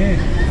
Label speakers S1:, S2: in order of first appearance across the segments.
S1: Yes.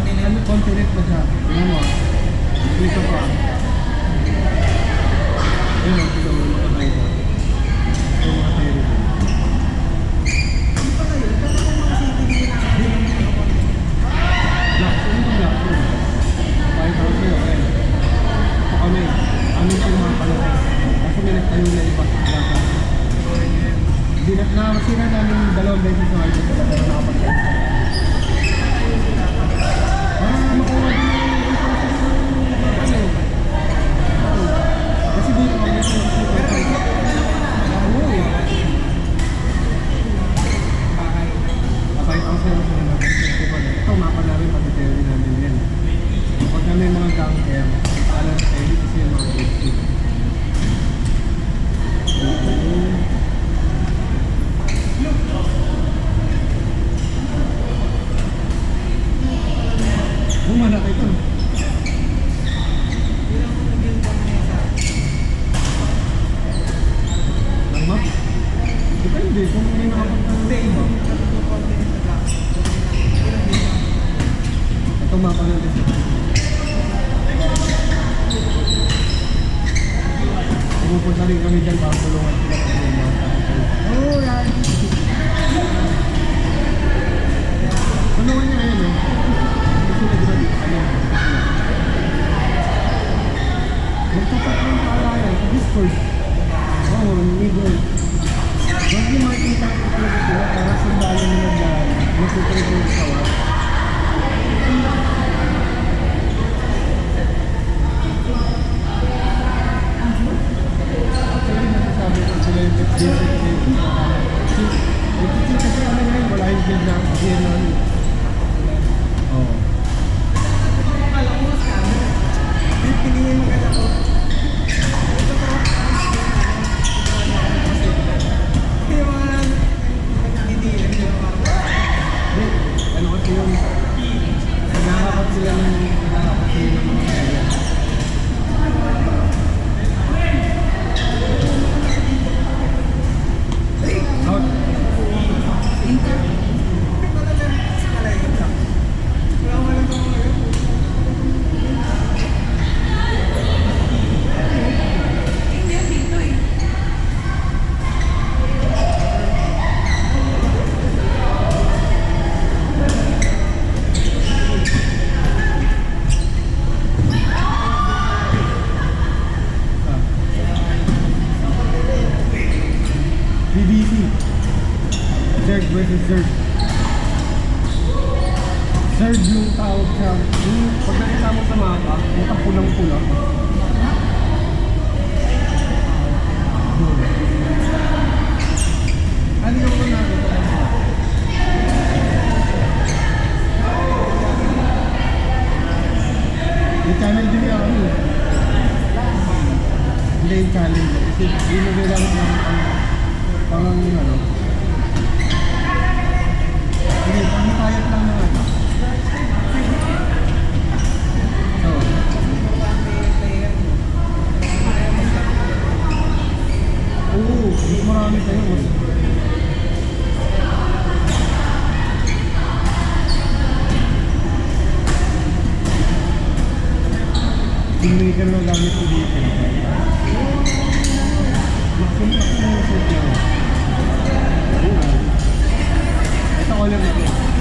S1: Ano, continent na siya. Ano mo? Dito pa. Ayun, ito mo mga tayo. Ito mga tayo rin. Black, ano yung black? 5,000 yun. Ito kami. Amin po mga palaki. Kasi may nagtayo na iba. Hindi na nakasira namin 2 beses sa akin. Pero nakapagkakas. Makuha din yung ano. Kasi dito kami sa Kapay ang sa'yo sa mga festival. Ito, mapa namin pati-theory namin yan. Kapag kami mga gangker, alam sa tayo kasi yung mga basic. Bumana ka ito. Ang map? Depende kung may nakapagpapalay iba. Ito mapa natin. Pupunta rin kami dyan para tulungan sila kasi yung mga kapitol. Oo, yan! Tulungan niya ngayon eh. Gusto na grabe. Magtapat ng paalayan sa Discord. Oo, nigol. Huwag yung makikita ko talaga sila para sundalo nila dahil masusunod yung kawa. Actually, nasasabi ko sila yung basic safety. Kasi ano ngayon, wala yung build na kasi ano. Oo. Piningin mo kaya ako. Ano kasi yung nagkakapag sila ng mga kaya. Out. BBC. Zerg versus Zerg. Zerg yung tawag siya. Pag nakita mo sa mapa, yung pulang-pula. Ano yung mga nakita? Yung channel din niya kami. Hindi yung challenge. Kasi binigay lang ang ano. Hindi, pangitayat lang na ano. So, oo, mas marami tayo. Filmmaker na gamit ko dito.